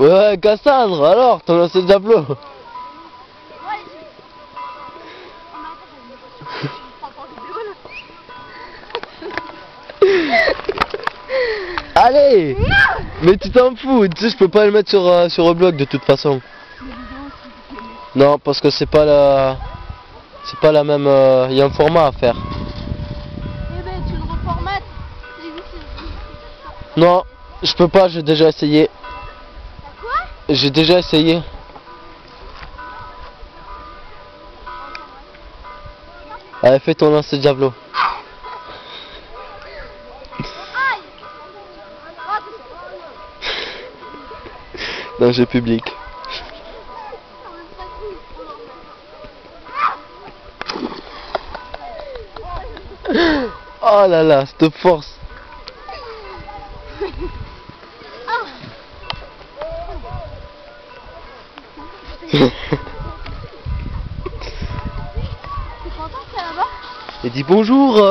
Ouais, Cassandre, alors, ton lancer de javelot. Allez. Mais tu t'en fous, tu sais, je peux pas le mettre sur le blog de toute façon. Non, parce que c'est pas la... C'est pas la même... Il y a un format à faire. Eh ben, tu le reformates. Non, je peux pas, j'ai déjà essayé. Quoi? J'ai déjà essayé. Allez, fais ton lancer de javelot. Danger public. Oh là là, cette force. T'es content que c'est là-bas? Et dis bonjour.